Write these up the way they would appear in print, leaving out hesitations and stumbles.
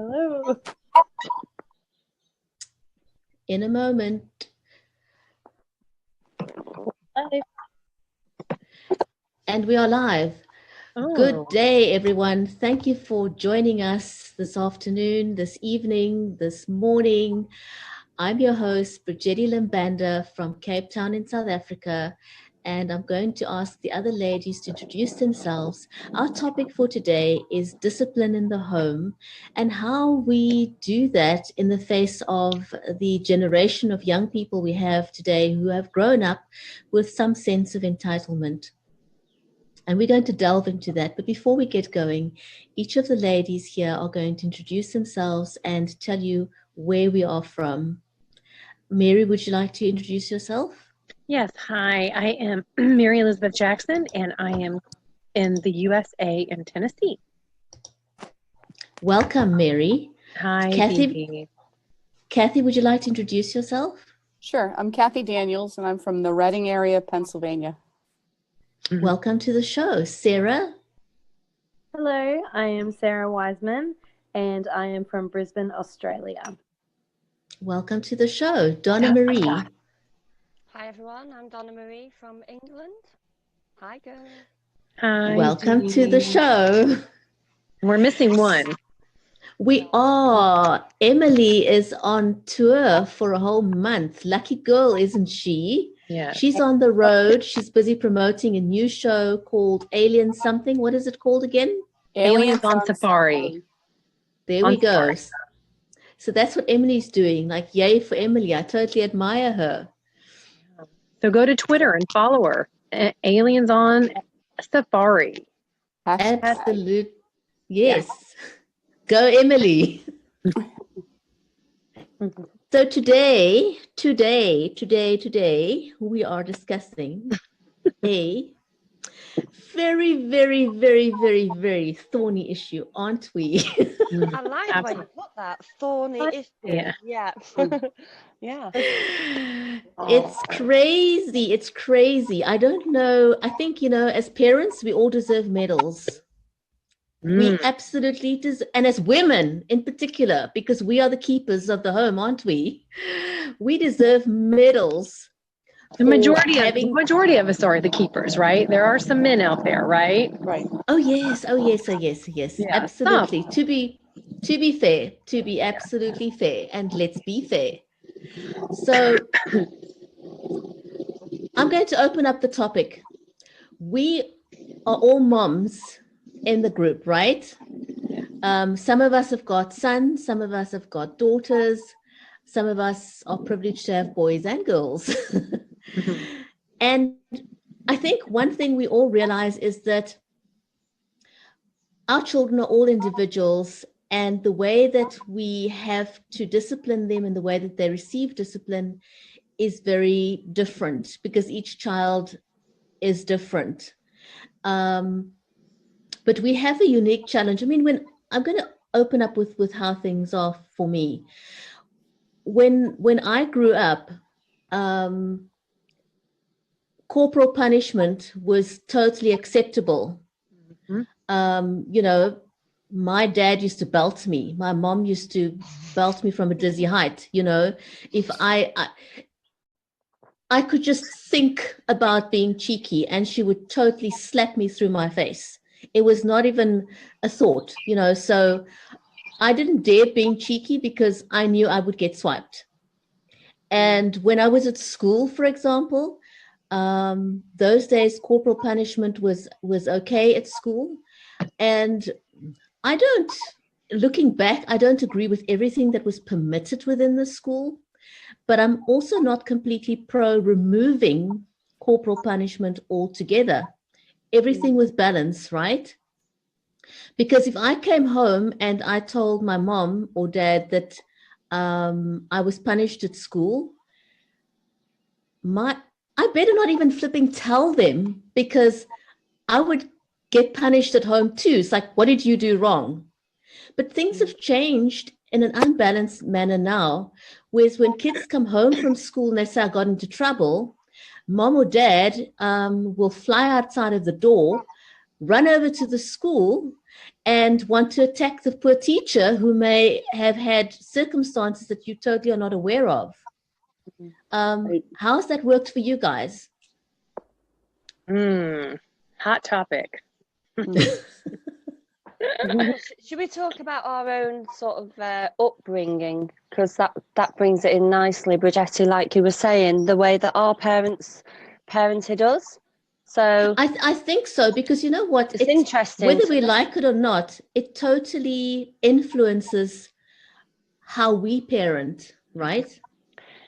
Hello. In a moment. Hi. And we are live. Oh. Good day, everyone. Thank you for joining us this afternoon, this evening, this morning. I'm your host, Bridgetti Banda from Cape Town in South Africa, and I'm going to ask the other ladies to introduce themselves. Our topic for today is discipline in the home and how we do that in the face of the generation of young people we have today who have grown up with some sense of entitlement. And we're going to delve into that. But before we get going, each of the ladies here are going to introduce themselves and tell you where we are from. Mary, would you like to introduce yourself? Yes. Hi, I am Mary Elizabeth Jackson, and I am in the USA in Tennessee. Welcome, Mary. Hi, Kathy, would you like to introduce yourself? Sure. I'm Kathy Daniels, and I'm from the Reading area, Pennsylvania. Mm-hmm. Welcome to the show. Sarah? Hello, I am Sarah Wiseman, and I am from Brisbane, Australia. Welcome to the show. Donna-Marie? Hi, everyone. I'm Donna-Marie from England. Hi, girl. Hi. Welcome to the show. We're missing one. We are. Emily is on tour for a whole month. Lucky girl, isn't she? Yeah. She's on the road. She's busy promoting a new show called Alien something. What is it called again? Aliens on Safari. There we go. So that's what Emily's doing. Like, yay for Emily. I totally admire her. So go to Twitter and follow her. Aliens on Safari. Absolute. Yes. Yeah. Go, Emily. So today, we are discussing a very, very, very, very, very thorny issue, aren't we? I like when you put that thorny issue. Yeah. Yeah. Yeah. It's crazy. It's crazy. I don't know. I think, as parents, we all deserve medals. We absolutely deserve, and as women in particular, because we are the keepers of the home, aren't we? We deserve medals. The majority of us are the keepers, right? There are some men out there, right? Right. Oh yes. Yeah, absolutely. Some. To be fair, to be absolutely fair, and let's be fair. So I'm going to open up the topic. We are all moms in the group, right? Some of us have got sons, some of us have got daughters, some of us are privileged to have boys and girls. And I think one thing we all realize is that our children are all individuals, and the way that we have to discipline them and the way that they receive discipline is very different because each child is different. But we have a unique challenge. I mean, when I'm going to open up with how things are for me. When I grew up, corporal punishment was totally acceptable. Mm-hmm. My dad used to belt me. My mom used to belt me from a dizzy height. If I could just think about being cheeky and she would totally slap me through my face. It was not even a thought, so I didn't dare being cheeky because I knew I would get swiped. And when I was at school, for example, those days corporal punishment was okay at school. And looking back, I don't agree with everything that was permitted within the school, but I'm also not completely pro removing corporal punishment altogether. Everything was balanced, right? Because if I came home and I told my mom or dad that I was punished at school, I better not even flipping tell them because I would get punished at home too. It's like, what did you do wrong? But things have changed in an unbalanced manner now, whereas when kids come home from school and they say I got into trouble, mom or dad will fly outside of the door, run over to the school and want to attack the poor teacher who may have had circumstances that you totally are not aware of. How's that worked for you guys? Hot topic. Should we talk about our own sort of upbringing? Because that brings it in nicely, Bridgetti, like you were saying, the way that our parents parented us. So I think so, because you know what? it's interesting. Whether we like it or not, it totally influences how we parent, right?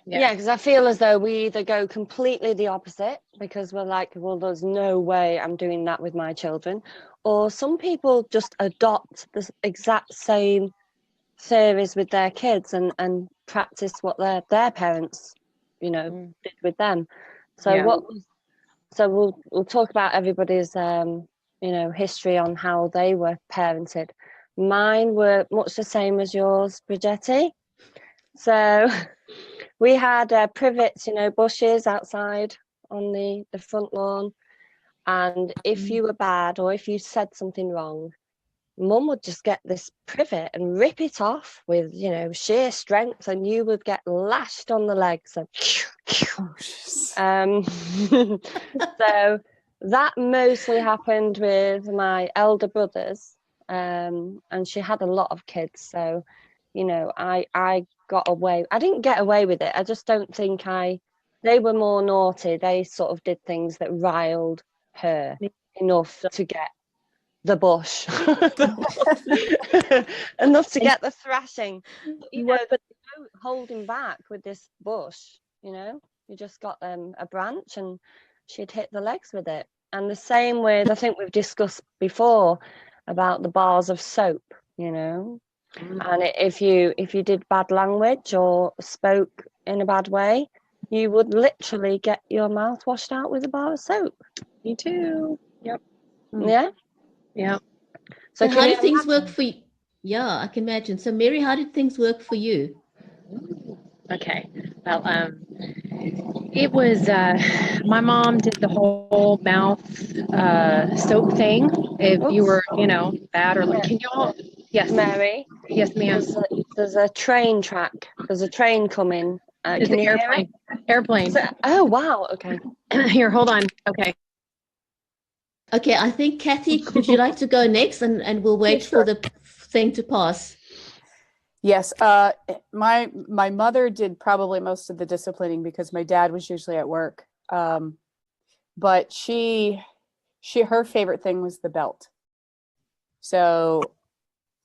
Yeah, because I feel as though we either go completely the opposite because we're like, well, there's no way I'm doing that with my children. Or some people just adopt the exact same theories with their kids and practice what their parents, did with them. So we'll talk about everybody's history on how they were parented. Mine were much the same as yours, Bridgetti. So we had privets, bushes outside on the front lawn. And if you were bad or if you said something wrong, Mum would just get this privet and rip it off with, sheer strength, and you would get lashed on the legs. So that mostly happened with my elder brothers, and she had a lot of kids. So, I got away. I didn't get away with it. I just don't think they were more naughty. They sort of did things that riled her enough to get the bush, enough to get the thrashing. But no holding back with this bush. You just got a branch and she'd hit the legs with it. And the same with, I think we've discussed before about the bars of soap. And if you did bad language or spoke in a bad way, you would literally get your mouth washed out with a bar of soap. Me too. Yep. Yeah. So how did things work for you? Yeah, I can imagine. So Mary, how did things work for you? Okay. Well, it was my mom did the whole mouth soap thing. If you were, bad or like, can y'all? Yes, Mary. Yes, ma'am. There's a train track. There's a train coming. It's can an you airplane. hear it? Airplane. Oh wow. Okay. Here, hold on. Okay. Okay, I think Kathy, would you like to go next, and we'll wait for the thing to pass. Yes, my mother did probably most of the disciplining because my dad was usually at work. But her favorite thing was the belt. So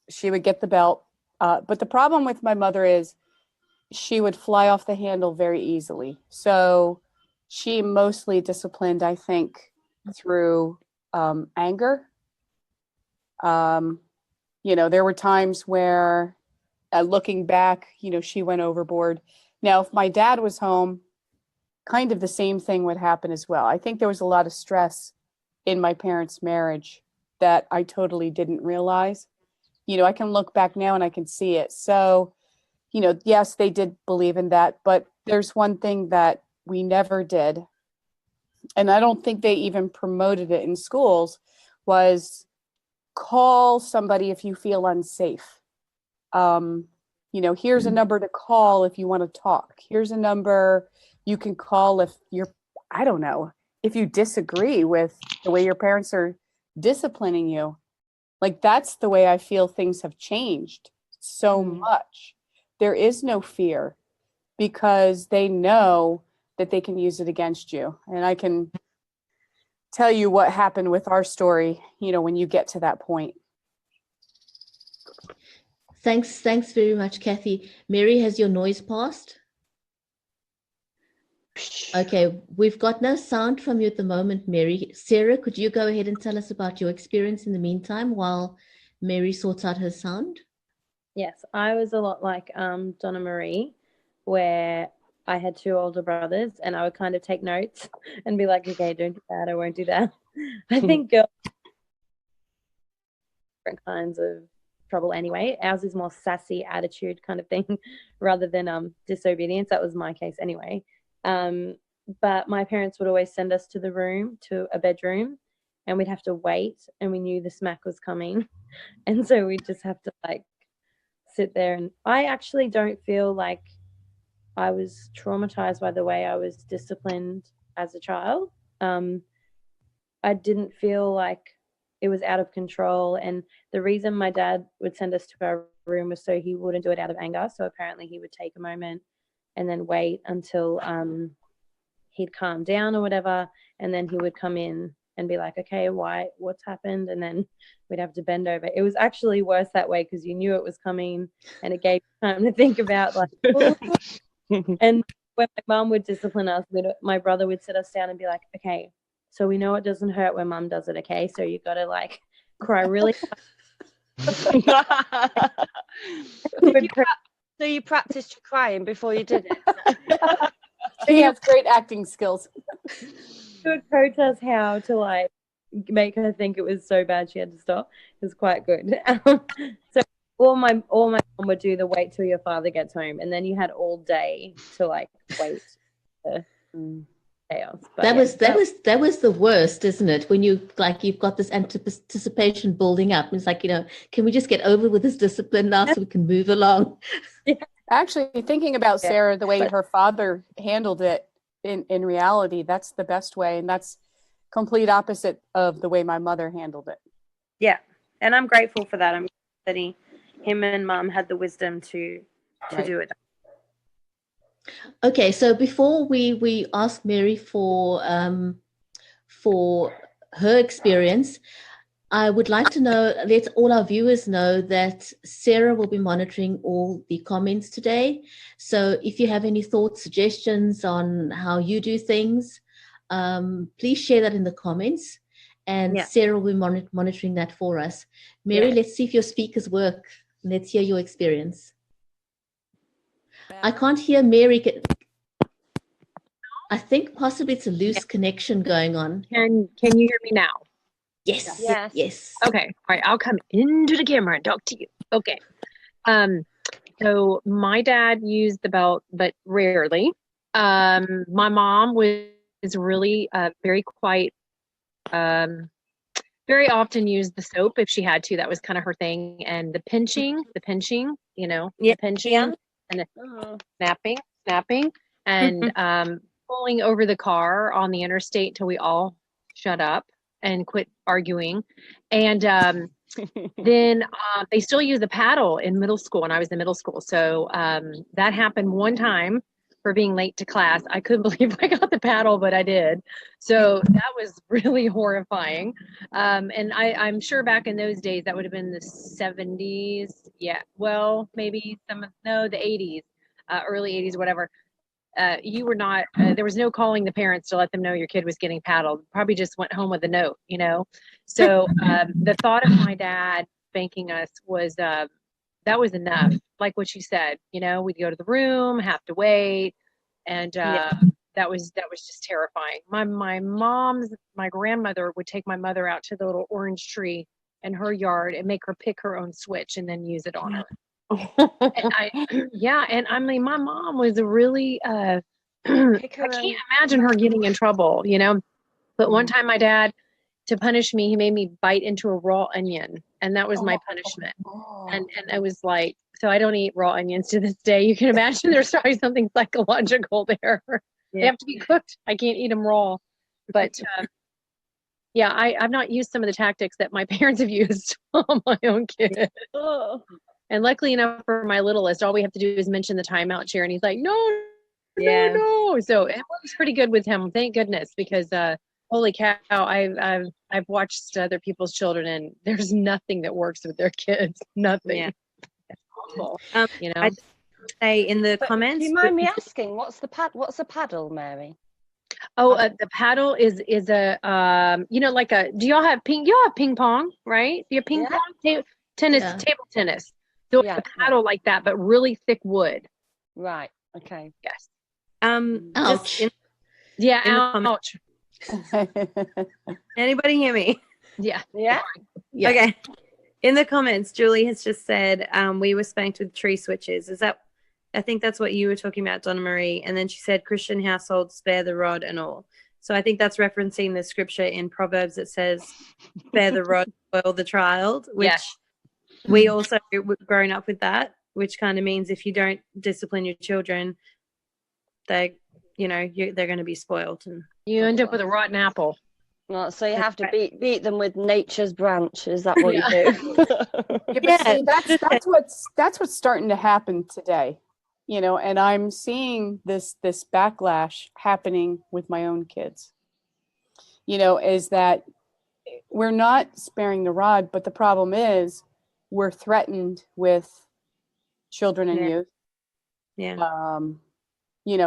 she would get the belt. But the problem with my mother is she would fly off the handle very easily. So she mostly disciplined, I think, through anger. There were times where looking back, she went overboard. Now, if my dad was home, kind of the same thing would happen as well. I think there was a lot of stress in my parents' marriage that I totally didn't realize. I can look back now and I can see it. So, yes, they did believe in that, but there's one thing that we never did, and I don't think they even promoted it in schools, was call somebody if you feel unsafe. Here's a number to call if you want to talk. Here's a number you can call if if you disagree with the way your parents are disciplining you. Like, that's the way I feel things have changed so much. There is no fear because they know that they can use it against you. And I can tell you what happened with our story, when you get to that point. Thanks very much, Kathy. Mary, has your noise passed? Okay, we've got no sound from you at the moment, Mary. Sarah, could you go ahead and tell us about your experience in the meantime while Mary sorts out her sound? Yes, I was a lot like Donna-Marie, where I had two older brothers and I would kind of take notes and be like, okay, don't do that, I won't do that. I think girls different kinds of trouble anyway. Ours is more sassy attitude kind of thing rather than disobedience. That was my case anyway. But my parents would always send us to a bedroom, and we'd have to wait, and we knew the smack was coming. And so we'd just have to like sit there. And I actually don't feel like I was traumatized by the way I was disciplined as a child. I didn't feel like it was out of control. And the reason my dad would send us to our room was so he wouldn't do it out of anger. So apparently he would take a moment and then wait until he'd calm down or whatever. And then he would come in and be like, okay, what's happened? And then we'd have to bend over. It was actually worse that way because you knew it was coming and it gave time to think about like, and when my mum would discipline us, my brother would sit us down and be like, okay, so we know it doesn't hurt when mum does it, okay? So you got to like cry really So you practiced your crying before you did it? She has great acting skills. She would coach us how to like make her think it was so bad she had to stop. It was quite good. So all my mum would do the wait till your father gets home, and then you had all day to like wait. Chaos. But that was the worst, isn't it? When you like you've got this anticipation building up. It's like, can we just get over with this discipline now so we can move along? Actually, thinking about Sarah, the way her father handled it, in reality, that's the best way, and that's complete opposite of the way my mother handled it. Yeah, and I'm grateful for that. I'm glad that him and mum had the wisdom to do it. Okay, so before we ask Mary for her experience, I would like to let all our viewers know that Sarah will be monitoring all the comments today. So if you have any thoughts, suggestions on how you do things, please share that in the comments, and Sarah will be monitoring that for us. Mary, let's see if your speakers work. Let's hear your experience. I can't hear Mary. I think possibly it's a loose connection going on. Can you hear me now? Yes. Yes. Yes. Okay. All right. I'll come into the camera and talk to you. Okay. So my dad used the belt, but rarely. My mom was really very quiet. Very often used the soap if she had to. That was kind of her thing. And the pinching, the pinching, and the snapping, and pulling over the car on the interstate till we all shut up and quit arguing. And then they still use the paddle in middle school, and I was in middle school. So that happened one time for being late to class. I couldn't believe I got the paddle, but I did. So that was really horrifying. And I'm sure back in those days, that would have been the 70s. Yeah, well, maybe the 80s, early 80s, whatever. You were not, there was no calling the parents to let them know your kid was getting paddled. Probably just went home with a note, So the thought of my dad spanking us was, that was enough. Like what you said, we'd go to the room, have to wait. And that was just terrifying. My grandmother would take my mother out to the little orange tree in her yard and make her pick her own switch and then use it on her. And I mean, my mom was a really, I can't imagine her getting in trouble, but one time my dad, to punish me, he made me bite into a raw onion, and that was my punishment. And I was like, so I don't eat raw onions to this day. You can imagine there's probably something psychological there. They have to be cooked. I can't eat them raw. But I've not used some of the tactics that my parents have used on my own kid. And luckily enough for my littlest, all we have to do is mention the timeout chair, and he's like, no. So it was pretty good with him, thank goodness, because holy cow, I've watched other people's children, and there's nothing that works with their kids. Nothing. Yeah. It's awful, I say in the comments. Do you mind me asking, what's a paddle, Mary? Oh, the paddle is a like a. Do y'all have ping? Y'all have ping pong, right? Do you have ping pong? Table tennis. So it's a paddle like that, but really thick wood. Right. Okay. Yes. Ouch. Ouch. Anybody hear me? Yeah. Okay. In the comments, Julie has just said we were spanked with tree switches. I think that's what you were talking about, Donna-Marie. And then she said Christian households spare the rod and all. So I think that's referencing the scripture in Proverbs that says, "Spare the rod, spoil the child," which we also grown up with that, which kind of means if you don't discipline your children, they're going to be spoiled, and You end up with a rotten apple. Well, so you have to beat them with nature's branch. Is that what you do? Yeah, but see, that's what's starting to happen today, and I'm seeing this backlash happening with my own kids. Is that we're not sparing the rod, but the problem is we're threatened with children and youth. Yeah.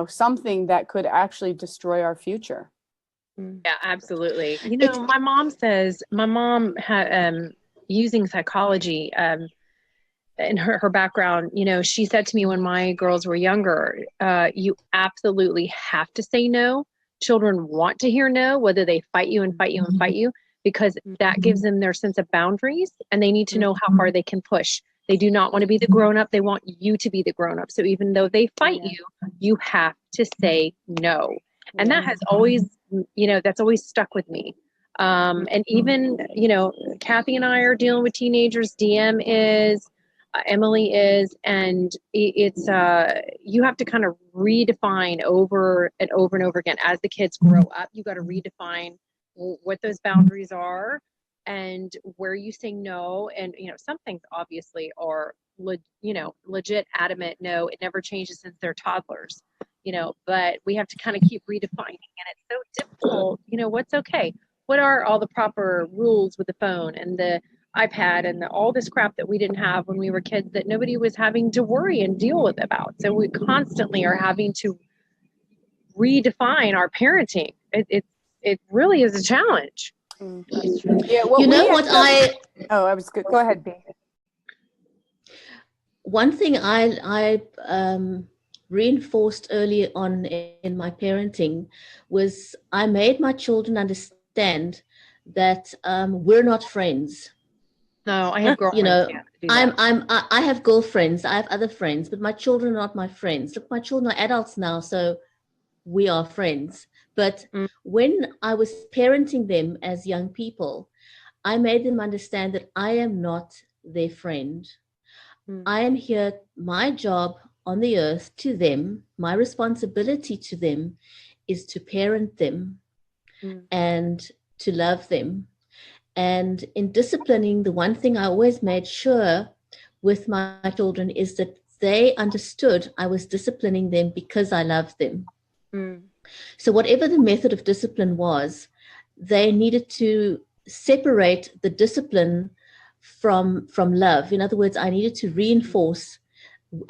Something that could actually destroy our future. Yeah, absolutely. My mom had using psychology in her background. She said to me when my girls were younger, you absolutely have to say no. Children want to hear no, whether they fight you and fight you and fight you, because that gives them their sense of boundaries, and they need to know how far they can push. They do not want to be the grown-up. They want you to be the grown-up. So even though they fight you, you have to say no. And that has always, that's always stuck with me. And even, Kathy and I are dealing with teenagers. DM is, Emily is, and it's, you have to kind of redefine over and over and over again. As the kids grow up, you got to redefine what those boundaries are and where you say no. And, some things obviously are, legit adamant no. It never changes since they're toddlers. But we have to kind of keep redefining, and it's so difficult. What's okay? What are all the proper rules with the phone and the iPad and all this crap that we didn't have when we were kids that nobody was having to worry and deal with about? So we constantly are having to redefine our parenting. It really is a challenge. Yeah, well, I was good. Go ahead, B. One thing I reinforced early on in my parenting was I made my children understand that we're not friends. No, I have girlfriends. I have girlfriends. I have other friends, but my children are not my friends. Look, my children are adults now, so we are friends. But when I was parenting them as young people, I made them understand that I am not their friend. I am here, my job on the earth to them, my responsibility to them is to parent them and to love them. And in disciplining, the one thing I always made sure with my children is that they understood I was disciplining them because I loved them. So whatever the method of discipline was, they needed to separate the discipline from love. In other words, I needed to reinforce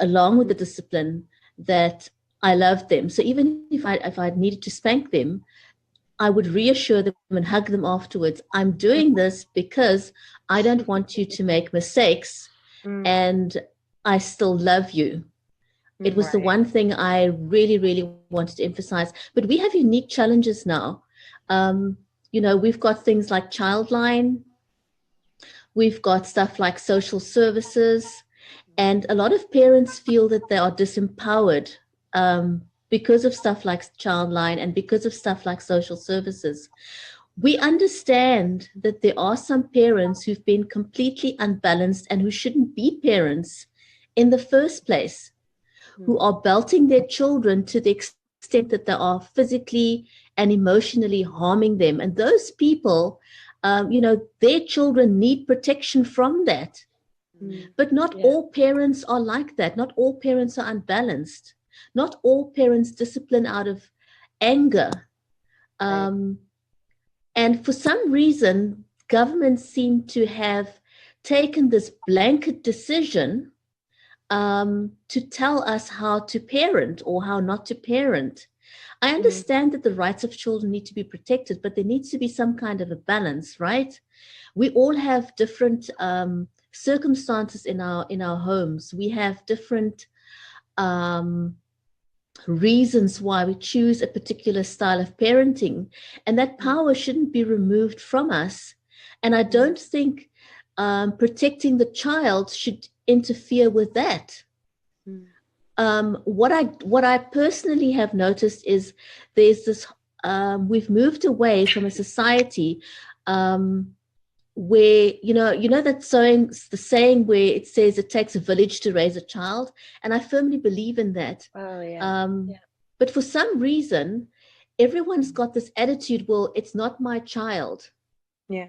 along with the discipline that I loved them. So even if I needed to spank them, I would reassure them and hug them afterwards. I'm doing this because I don't want you to make mistakes and I still love you. It was the one thing I really, really wanted to emphasize. But we have unique challenges now. We've got things like Childline. We've got stuff like social services. And a lot of parents feel that they are disempowered because of stuff like Childline and because of stuff like social services. We understand that there are some parents who've been completely unbalanced and who shouldn't be parents in the first place, who are belting their children to the extent that they are physically and emotionally harming them. And those people, their children need protection from that. But not all parents are like that. Not all parents are unbalanced. Not all parents discipline out of anger. And for some reason, governments seem to have taken this blanket decision to tell us how to parent or how not to parent. I understand that the rights of children need to be protected, but there needs to be some kind of a balance, right? We all have different circumstances in our homes. We have different reasons why we choose a particular style of parenting, and that power shouldn't be removed from us. And I don't think protecting the child should interfere with that. What I personally have noticed is there's this we've moved away from a society where that the saying where it says it takes a village to raise a child, and I firmly believe in that. Oh yeah. But for some reason, everyone's got this attitude, well, it's not my child. Yeah.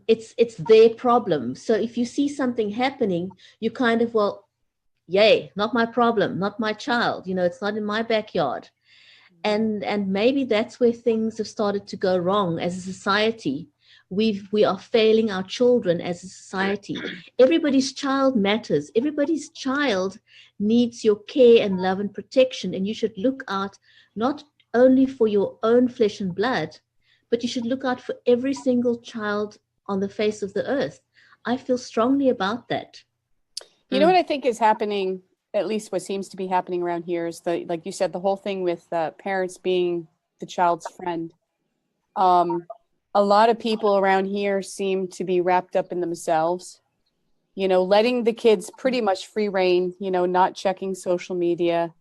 It's their problem. So if you see something happening, you kind of, well, yay, not my problem, not my child, it's not in my backyard. And maybe that's where things have started to go wrong as a society. We are failing our children as a society. Everybody's child matters. Everybody's child needs your care and love and protection. And you should look out not only for your own flesh and blood, but you should look out for every single child on the face of the earth. I feel strongly about that. You know what I think is happening, at least what seems to be happening around here, is like you said, the whole thing with parents being the child's friend. A lot of people around here seem to be wrapped up in themselves, letting the kids pretty much free reign, not checking social media,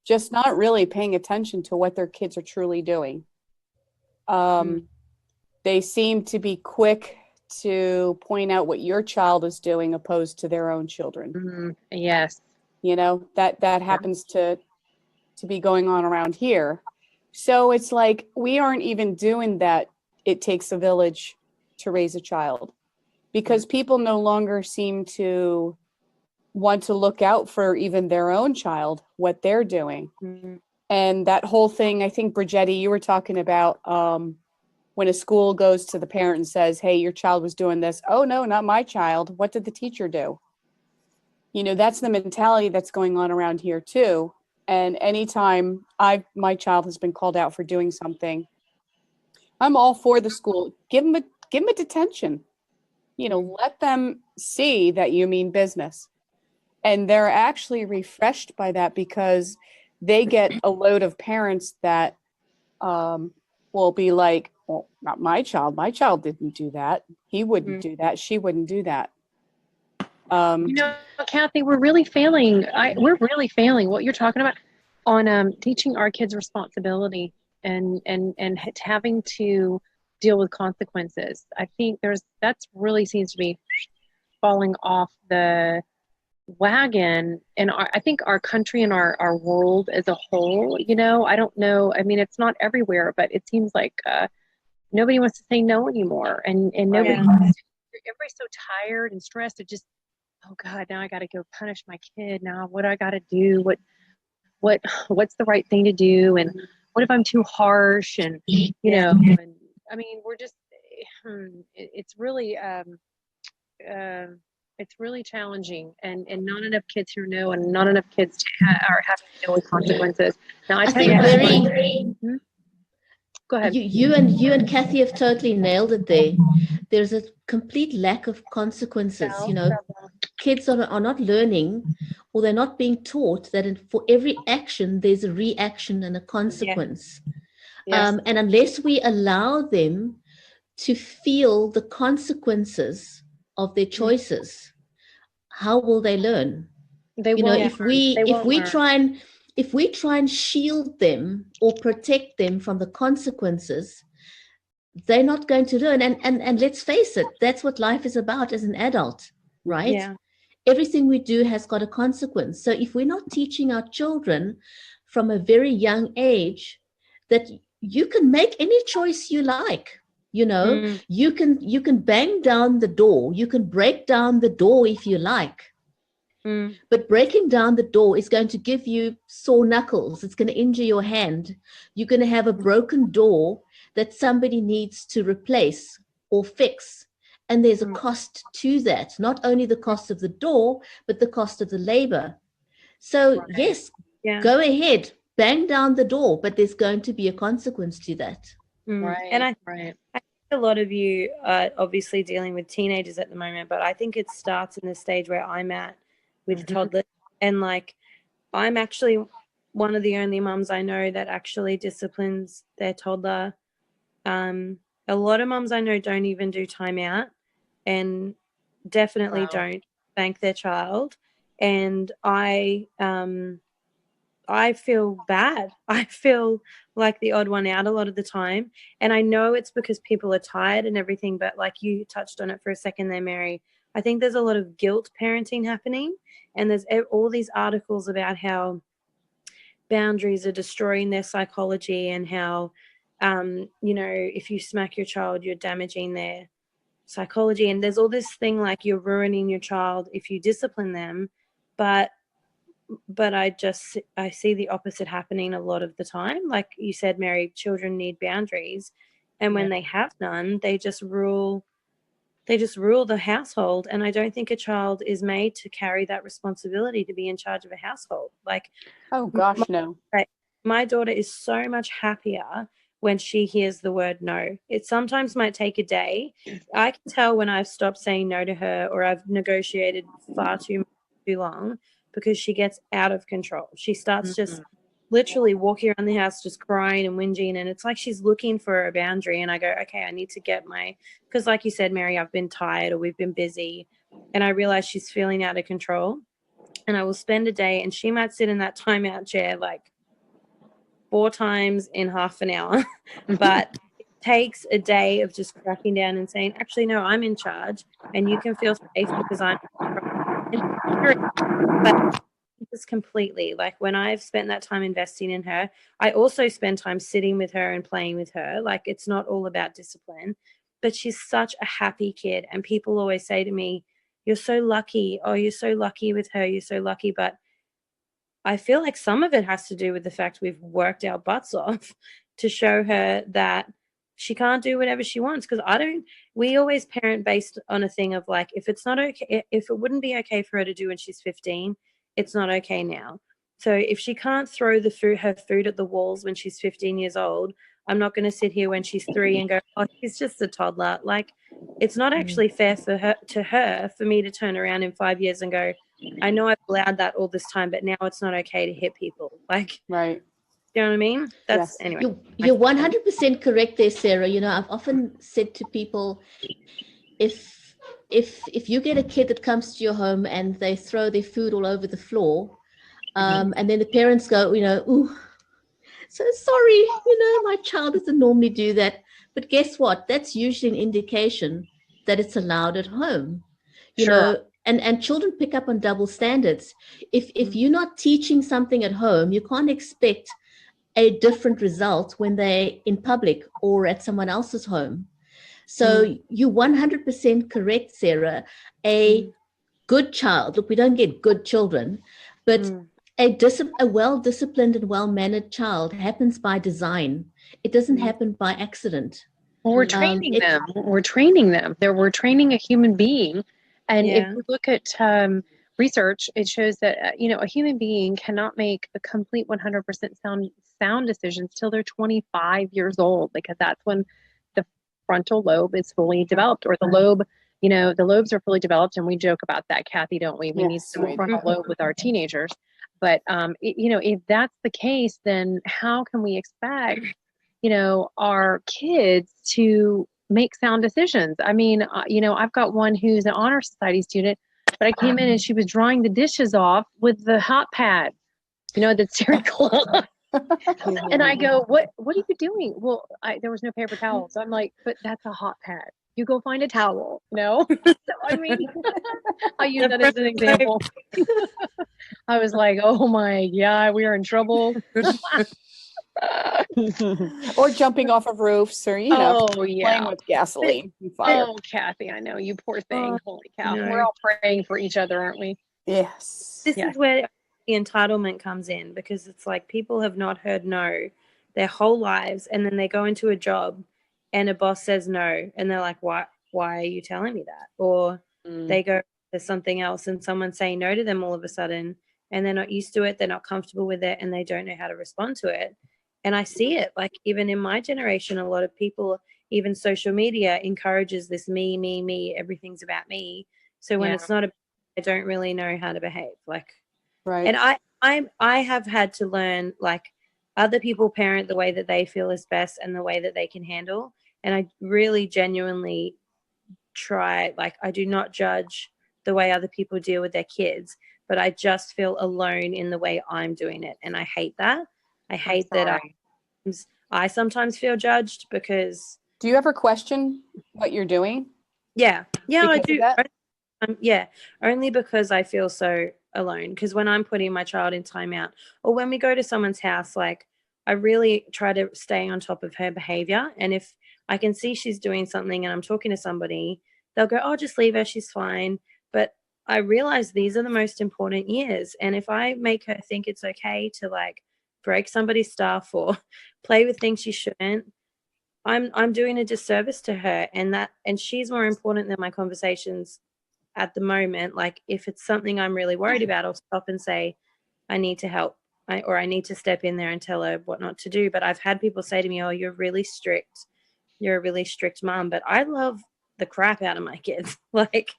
just not really paying attention to what their kids are truly doing. They seem to be quick to point out what your child is doing opposed to their own children. Yes. That happens to be going on around here. So it's like we aren't even doing that. It takes a village to raise a child, because people no longer seem to want to look out for even their own child, what they're doing. And that whole thing, I think, Bridgetti, you were talking about when a school goes to the parent and says, hey, your child was doing this. Oh, no, not my child. What did the teacher do? That's the mentality that's going on around here too. And anytime my child has been called out for doing something, I'm all for the school. Give them a detention. Let them see that you mean business. And they're actually refreshed by that, because they get a load of parents that will be like, well, not my child. My child didn't do that. He wouldn't do that. She wouldn't do that. Kathy, we're really failing. We're really failing what you're talking about on teaching our kids responsibility and having to deal with consequences. I think that's really seems to be falling off the wagon in I think our country and our world as a whole. I don't know. I mean, it's not everywhere, but it seems like nobody wants to say no anymore, and nobody. Everybody's so tired and stressed. It just, oh God, now I got to go punish my kid. Now what do I got to do? What's the right thing to do? And what if I'm too harsh? And and I mean, we're just, it's really challenging, and not enough kids here know, and not enough kids are having to deal with consequences. Now I tell you, go ahead. You and Kathy have totally nailed it there. There's a complete lack of consequences. Kids are not learning, or they're not being taught that for every action, there's a reaction and a consequence. And unless we allow them to feel the consequences of their choices, how will they learn? If we try and shield them or protect them from the consequences, they're not going to learn. And let's face it, that's what life is about as an adult, right? Yeah. Everything we do has got a consequence. So if we're not teaching our children from a very young age that you can make any choice you like, you can bang down the door, you can break down the door if you like. But breaking down the door is going to give you sore knuckles. It's going to injure your hand. You're going to have a broken door that somebody needs to replace or fix. And there's a cost to that, not only the cost of the door, but the cost of the labor. So yes, go ahead, bang down the door, but there's going to be a consequence to that. Right. And I think a lot of you are obviously dealing with teenagers at the moment, but I think it starts in the stage where I'm at with toddlers. And like, I'm actually one of the only mums I know that actually disciplines their toddler. A lot of mums I know don't even do time out, and definitely don't thank their child. And I I feel bad. I feel like the odd one out a lot of the time. And I know it's because people are tired and everything, but like you touched on it for a second there, Mary, I think there's a lot of guilt parenting happening. And there's all these articles about how boundaries are destroying their psychology and how, you know, if you smack your child, you're damaging their psychology. And there's all this thing like you're ruining your child if you discipline them. But I see the opposite happening a lot of the time. Like you said, Mary, children need boundaries. And when they have none, they just rule the household. And I don't think a child is made to carry that responsibility to be in charge of a household. Like, Oh gosh, no. my daughter is so much happier when she hears the word no. It sometimes might take a day. I can tell when I've stopped saying no to her or I've negotiated far too long because she gets out of control. She starts just literally walking around the house just crying and whinging, and it's like she's looking for a boundary. And I go, okay, I need to get because like you said, Mary, I've been tired or we've been busy, and I realize she's feeling out of control. And I will spend a day, and she might sit in that timeout chair like 4 times in half an hour. But it takes a day of just cracking down and saying, actually, no, I'm in charge and you can feel safe because I'm but just completely, like when I've spent that time investing in her, I also spend time sitting with her and playing with her. Like it's not all about discipline, but she's such a happy kid. And people always say to me, you're so lucky. Oh, you're so lucky with her. You're so lucky. But I feel like some of it has to do with the fact we've worked our butts off to show her that she can't do whatever she wants. Because we always parent based on a thing of like, if it's not okay, if it wouldn't be okay for her to do when she's 15, it's not okay now. So if she can't throw her food at the walls when she's 15 years old, I'm not going to sit here when she's 3 and go, oh, she's just a toddler. Like, it's not actually fair for me to turn around in 5 years and go, I know I've allowed that all this time, but now it's not okay to hit people. Like, right. You know what I mean? That's Yes. anyway. You're 100% correct there, Sarah. You know, I've often said to people, if you get a kid that comes to your home and they throw their food all over the floor, and then the parents go, you know, ooh, so sorry, you know, my child doesn't normally do that. But guess what? That's usually an indication that it's allowed at home. You know, and children pick up on double standards. If you're not teaching something at home, you can't expect a different result when they're in public or at someone else's home. So you're 100% correct, Sarah. A good child, look, we don't get good children, but a well-disciplined and well-mannered child happens by design. It doesn't happen by accident. Well, we're training them. We're training them. We're training a human being. And if you look at research, it shows that, you know, a human being cannot make a complete 100% sound decisions till they're 25 years old, because that's when the frontal lobe is fully developed, or the lobe, you know, the lobes are fully developed. And we joke about that, Kathy, don't we? We need some frontal lobe with our teenagers. But, you know, if that's the case, then how can we expect, you know, our kids to make sound decisions? I mean, you know, I've got one who's an honor society student, but I came in and she was drying the dishes off with the hot pad, you know, the cereal. And I go, what are you doing? Well, there was no paper towel. So I'm like, but that's a hot pad. You go find a towel, you know? So, I mean, I use that as an example. I was like, oh my, yeah, we are in trouble. Or jumping off of roofs, or, you know, playing with gasoline and fire. Oh, Kathy, I know, you poor thing. Holy cow. No. We're all praying for each other, aren't we? Yes. This is where the entitlement comes in, because it's like people have not heard no their whole lives, and then they go into a job and a boss says no, and they're like, why are you telling me that? Or they go, there's something else, and someone's saying no to them all of a sudden, and they're not used to it, they're not comfortable with it, and they don't know how to respond to it. And I see it, like, even in my generation, a lot of people, even social media encourages this me, everything's about me. So when it's not, I don't really know how to behave. Like, and I have had to learn, like, other people parent the way that they feel is best and the way that they can handle. And I really genuinely try, like, I do not judge the way other people deal with their kids, but I just feel alone in the way I'm doing it. And I hate that. I hate that I sometimes feel judged because. Do you ever question what you're doing? Yeah, I Because of do. that? Yeah, only because I feel so alone. Because when I'm putting my child in timeout, or when we go to someone's house, like I really try to stay on top of her behavior. And if I can see she's doing something and I'm talking to somebody, they'll go, "Oh, just leave her, she's fine." But I realize these are the most important years, and if I make her think it's okay to like break somebody's stuff or play with things she shouldn't, I'm doing a disservice to her, and she's more important than my conversations at the moment. Like if it's something I'm really worried about, I'll stop and say, I need to help, or I need to step in there and tell her what not to do. But I've had people say to me, "Oh, you're really strict. You're a really strict mom." But I love the crap out of my kids. Like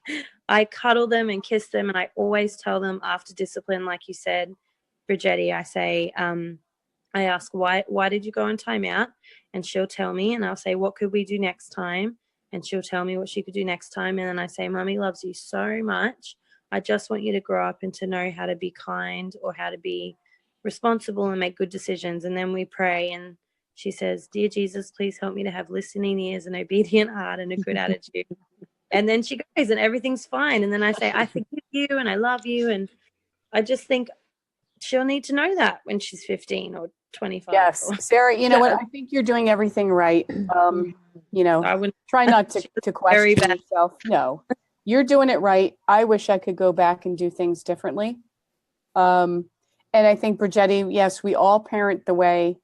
I cuddle them and kiss them, and I always tell them after discipline, like you said, Bridgetti, I say, I ask, why did you go on timeout? And she'll tell me, and I'll say, what could we do next time? And she'll tell me what she could do next time. And then I say, Mommy loves you so much. I just want you to grow up and to know how to be kind or how to be responsible and make good decisions. And then we pray, and she says, Dear Jesus, please help me to have listening ears, an obedient heart, and a good attitude. And then she goes and everything's fine. And then I say, I forgive you and I love you. And I just think she'll need to know that when she's 15 or 25. Yes, Sarah, you know what? I think you're doing everything right. You know, I wouldn't try not to question yourself. No, you're doing it right. I wish I could go back and do things differently. And I think, Bridgetti, yes, we all parent the way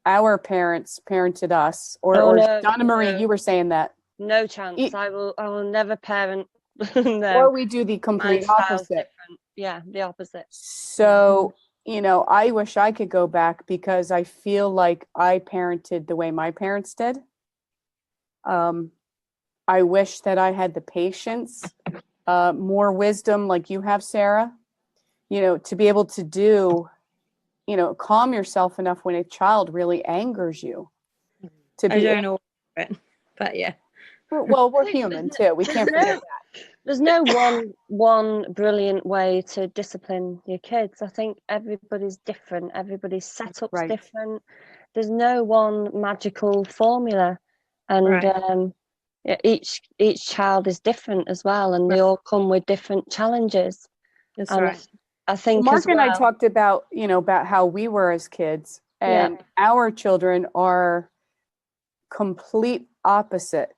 our parents parented us. Or no, Donna-Marie, no. you were saying that. No chance. I will never parent. No. Or we do the complete opposite. Yeah, the opposite. So, you know, I wish I could go back because I feel like I parented the way my parents did. I wish that I had the patience, more wisdom like you have, Sarah, you know, to be able to do, you know, calm yourself enough when a child really angers you. To be I don't know, but yeah. Well, we're human too. We can't forget that. There's no one brilliant way to discipline your kids. I think everybody's different. Everybody's setup's different. There's no one magical formula, and each child is different as well, and they all come with different challenges. That's and right. I think Mark and I talked about, you know, about how we were as kids, and our children are complete opposite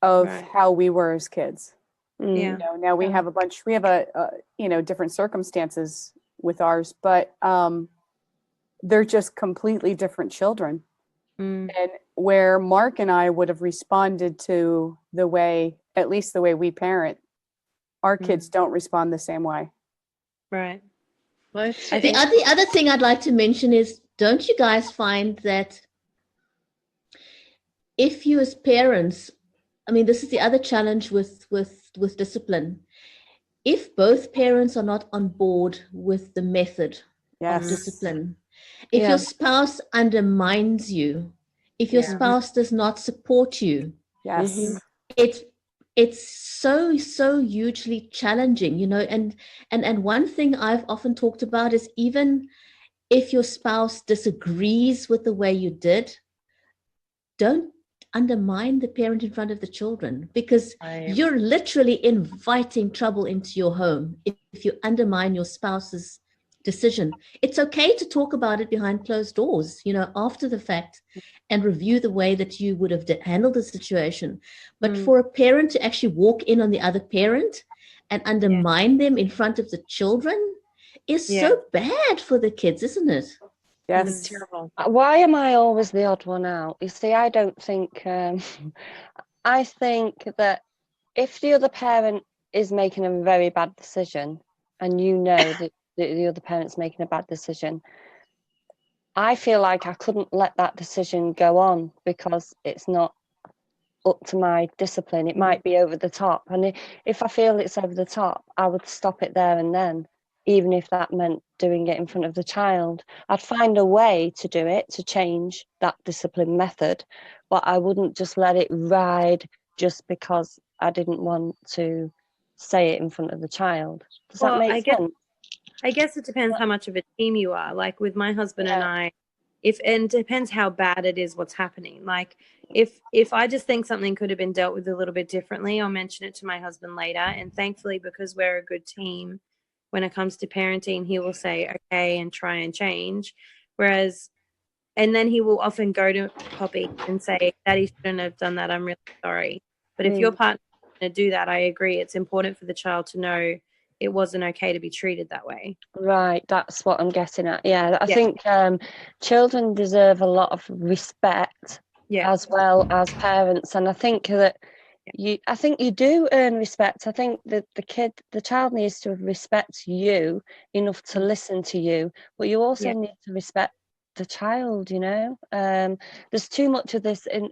of how we were as kids. You know, now we have you know, different circumstances with ours, but they're just completely different children. And where Mark and I would have responded to the way, at least the way we parent, our kids don't respond the same way. Right. The other thing I'd like to mention is, don't you guys find that if you as parents, I mean, this is the other challenge with discipline. If both parents are not on board with the method of discipline, if your spouse undermines you, if your spouse does not support you, it's so hugely challenging, you know. And one thing I've often talked about is, even if your spouse disagrees with the way you did, don't undermine the parent in front of the children, because you're literally inviting trouble into your home if you undermine your spouse's decision. It's okay to talk about it behind closed doors, you know, after the fact, and review the way that you would have handled the situation. But for a parent to actually walk in on the other parent and undermine them in front of the children is so bad for the kids, isn't it? Yes. It's terrible. Why am I always the odd one out? You see, I don't think, I think that if the other parent is making a very bad decision, and you know that the other parent's making a bad decision, I feel like I couldn't let that decision go on because it's not up to my discipline. It might be over the top. And if I feel it's over the top, I would stop it there and then, even if that meant doing it in front of the child. I'd find a way to do it, to change that discipline method, but I wouldn't just let it ride just because I didn't want to say it in front of the child. Does that Well, make sense? I guess it depends how much of a team you are. Like with my husband and I, and it depends how bad it is what's happening. Like if I just think something could have been dealt with a little bit differently, I'll mention it to my husband later. And thankfully, because we're a good team, when it comes to parenting, he will say okay and try and change. Whereas, and then he will often go to Poppy and say, "Daddy shouldn't have done that. I'm really sorry." But if your partner is going to do that, I agree. It's important for the child to know it wasn't okay to be treated that way. Right, that's what I'm getting at. Yeah, I think children deserve a lot of respect as well as parents, and I think that you do earn respect. I think that the child needs to respect you enough to listen to you, but you also need to respect the child. There's too much of this in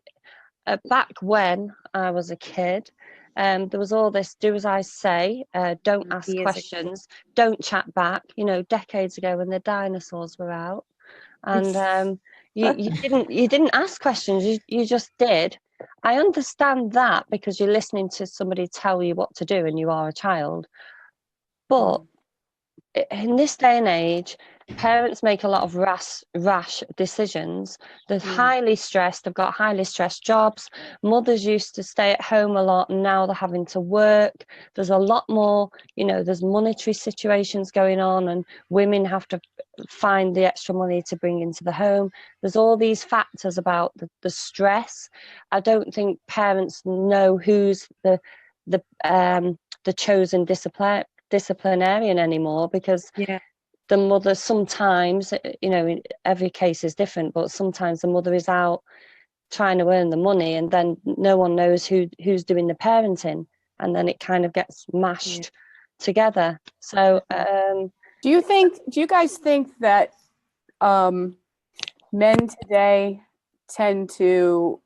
back when I was a kid. There was all this do as I say, don't ask questions, don't chat back, decades ago when the dinosaurs were out. And you didn't ask questions, you just did. I understand that because you're listening to somebody tell you what to do and you are a child. But in this day and age, parents make a lot of rash decisions. They're highly stressed. They've got highly stressed jobs. Mothers used to stay at home a lot, and now they're having to work. There's a lot more, there's monetary situations going on, and women have to find the extra money to bring into the home. There's all these factors about the stress. I don't think parents know who's the chosen disciplinarian anymore, because the mother sometimes, every case is different, but sometimes the mother is out trying to earn the money, and then no one knows who's doing the parenting, and then it kind of gets mashed together. So do you guys think that men today tend to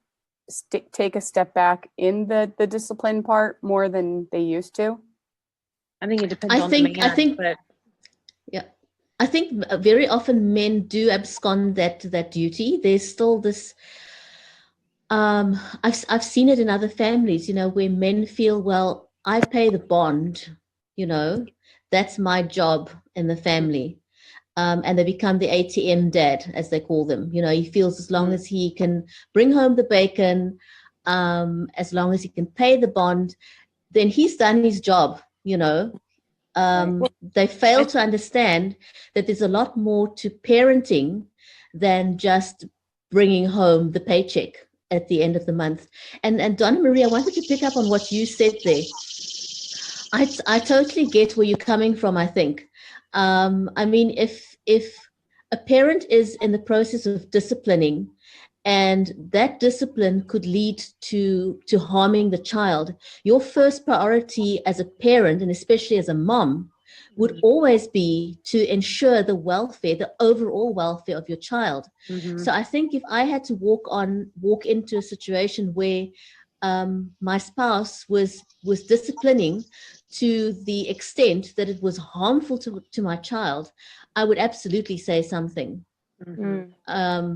take a step back in the discipline part more than they used to? I think it depends on the man. I think very often men do abscond that duty. There's still this. I've seen it in other families, where men feel, well, I pay the bond, that's my job in the family, and they become the ATM dad, as they call them. He feels as long as he can bring home the bacon, as long as he can pay the bond, then he's done his job. They fail to understand that there's a lot more to parenting than just bringing home the paycheck at the end of the month. And Donna-Marie, I wanted to pick up on what you said there. I totally get where you're coming from, I think. I mean, if a parent is in the process of disciplining, and that discipline could lead to harming the child, your first priority as a parent, and especially as a mom, would always be to ensure the overall welfare of your child. So I think if I had to walk into a situation where my spouse was disciplining to the extent that it was harmful to my child, I would absolutely say something.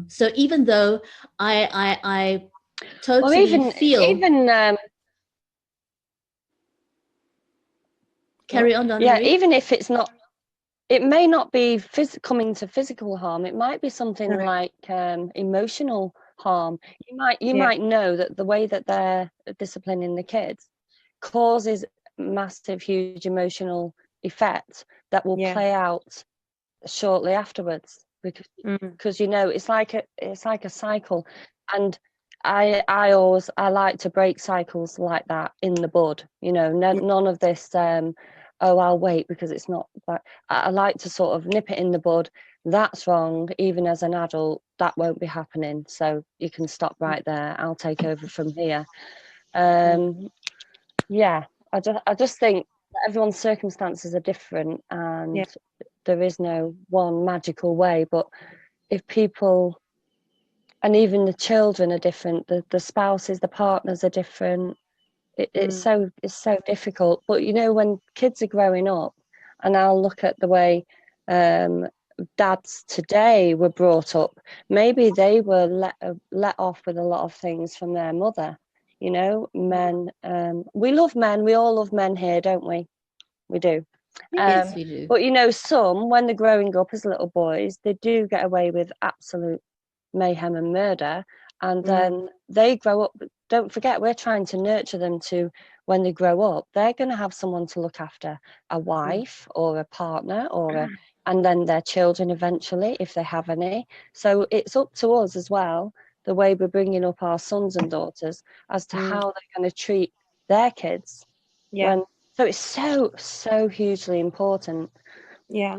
So even though I totally feel carry on, Donna-Marie. Even if it's not, it may not be coming to physical harm. It might be something like emotional harm. You might know that the way that they're disciplining the kids causes massive, huge emotional effect that will play out shortly afterwards, because it's like a cycle. And I like to break cycles like that in the bud. None of this I'll wait because it's not, but I like to sort of nip it in the bud. That's wrong. Even as an adult, that won't be happening, so you can stop right there. I'll take over from here. I just think that everyone's circumstances are different, and there is no one magical way. But if people, and even the children are different, the spouses, the partners are different, it's so difficult. But when kids are growing up, and I'll look at the way dads today were brought up, maybe they were let off with a lot of things from their mother. You know, men, we love men. We all love men here, don't we? We do. Yes, we do. But, you know, some, when they're growing up as little boys, they do get away with absolute mayhem and murder. And then they grow up. Don't forget, we're trying to nurture them to, when they grow up, they're going to have someone to look after, a wife or a partner and then their children eventually, if they have any. So it's up to us as well, the way we're bringing up our sons and daughters, as to how they're going to treat their kids. Yeah. So it's so hugely important. Yeah.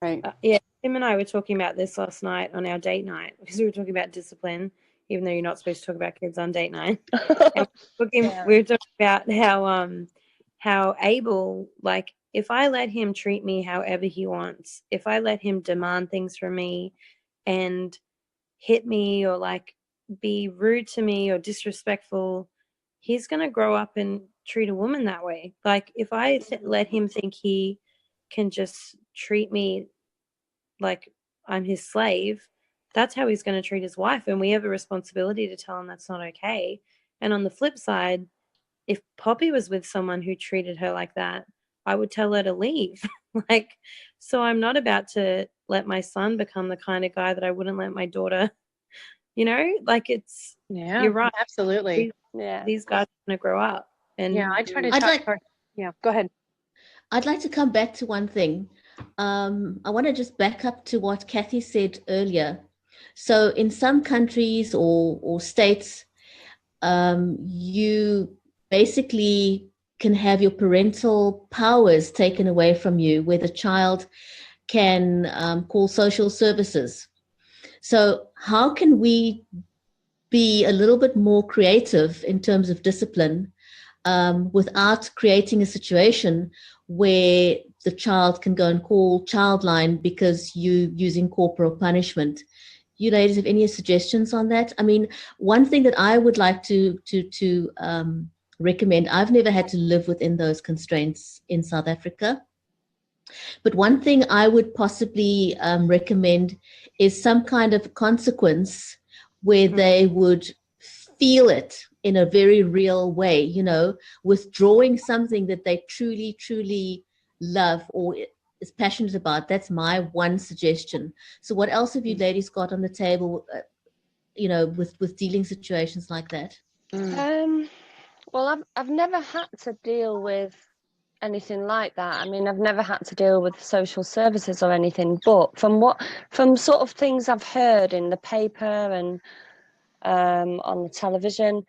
Right. Yeah. Tim and I were talking about this last night on our date night, because we were talking about discipline, even though you're not supposed to talk about kids on date night. We were talking about how Abel, like, if I let him treat me however he wants, if I let him demand things from me and hit me or like be rude to me or disrespectful, he's going to grow up and treat a woman that way. Like, if I let him think he can just treat me like I'm his slave, that's how he's going to treat his wife. And we have a responsibility to tell him that's not okay. And on the flip side, if Poppy was with someone who treated her like that, I would tell her to leave. Like, so I'm not about to let my son become the kind of guy that I wouldn't let my daughter, you know, like, it's, you're right. Absolutely. These guys are going to grow up. And I try to go ahead. I'd like to come back to one thing. I want to just back up to what Kathy said earlier. So in some countries or states, you basically can have your parental powers taken away from you, where the child can call social services. So how can we be a little bit more creative in terms of discipline without creating a situation where the child can go and call Childline because you're using corporal punishment? You ladies have any suggestions on that? I mean, one thing that I would like to recommend, I've never had to live within those constraints in South Africa, but one thing I would possibly recommend is some kind of consequence where they would feel it in a very real way, you know, withdrawing something that they truly, truly love or is passionate about. That's my one suggestion. So what else have you ladies got on the table, you know, with dealing situations like that? Well, I've never had to deal with anything like that. I mean, I've never had to deal with social services or anything, but from sort of things I've heard in the paper and on the television,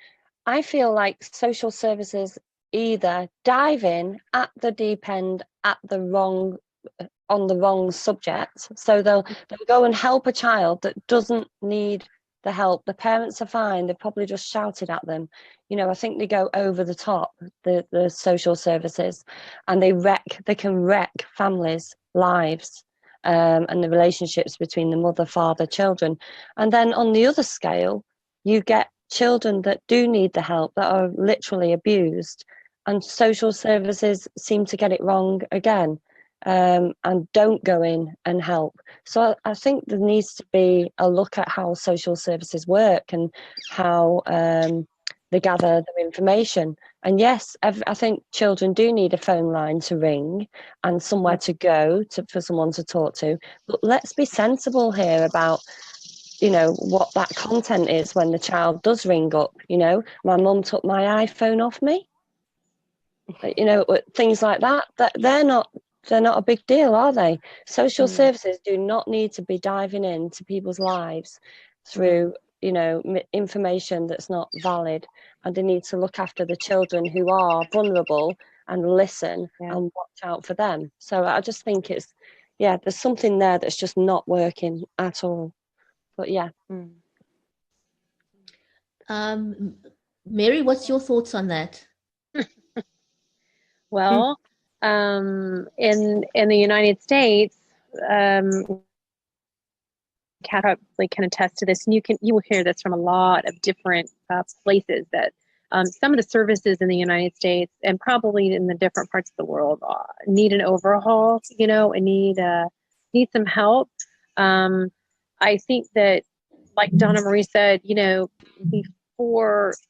I feel like social services either dive in at the deep end on the wrong subject. So they'll go and help a child that doesn't need the help. The parents are fine. They've probably just shouted at them. You know, I think they go over the top, the social services, and they can wreck families' lives and the relationships between the mother, father, children. And then on the other scale, you get children that do need the help, that are literally abused, and social services seem to get it wrong again. And don't go in and help. So I think there needs to be a look at how social services work and how they gather their information. And yes, I think children do need a phone line to ring and somewhere to go for someone to talk to. But let's be sensible here about, you know, what that content is when the child does ring up. You know, my mum took my iPhone off me. You know, things like that. They're not a big deal, are they? Social services do not need to be diving into people's lives through, you know, information that's not valid, and they need to look after the children who are vulnerable and listen and watch out for them. So I just think there's something there that's just not working at all. But Mary, what's your thoughts on that? Well, in the United States, Kat probably can attest to this, and you will hear this from a lot of different places, that some of the services in the United States and probably in the different parts of the world need an overhaul, you know, and need some help. I think that, like Donna-Marie said, you know,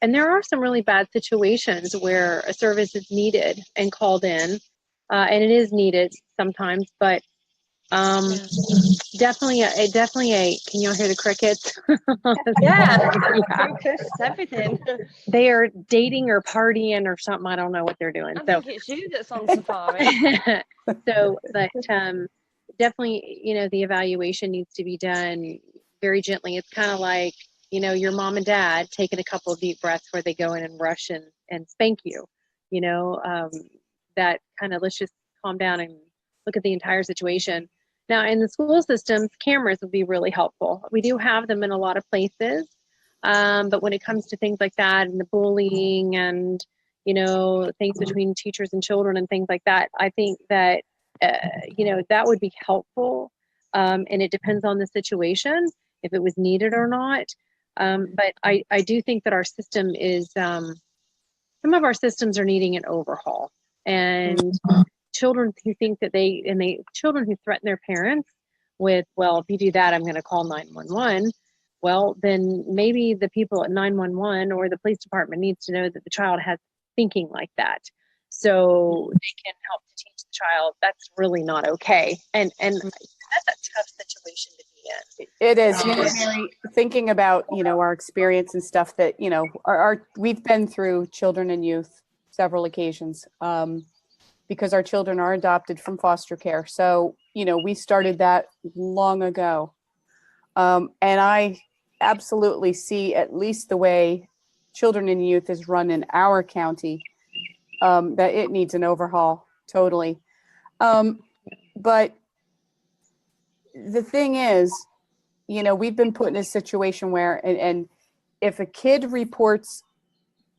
and there are some really bad situations where a service is needed and called in, and it is needed sometimes, but definitely can you all hear the crickets? Yeah, focus, everything. They are dating or partying or something. I don't know what they're doing. I think it's you that's on safari. So, but definitely, the evaluation needs to be done very gently. It's kind of like, your mom and dad taking a couple of deep breaths where they go in and rush and spank you, that kind of, let's just calm down and look at the entire situation. Now, in the school systems, cameras would be really helpful. We do have them in a lot of places, but when it comes to things like that and the bullying and, things between teachers and children and things like that, I think that, that would be helpful. And it depends on the situation, if it was needed or not. But I do think that our system is, some of our systems are needing an overhaul. And children who think that children who threaten their parents with, well, if you do that, I'm going to call 911. Well, then maybe the people at 911 or the police department needs to know that the child has thinking like that, so they can help to teach the child that's really not okay. And that's a tough situation to be in. It is. Mary, thinking about, our experience and stuff that, we've been through children and youth several occasions, because our children are adopted from foster care. So, we started that long ago. And I absolutely see, at least the way children and youth is run in our county, that it needs an overhaul totally. But the thing is, we've been put in a situation where, and if a kid reports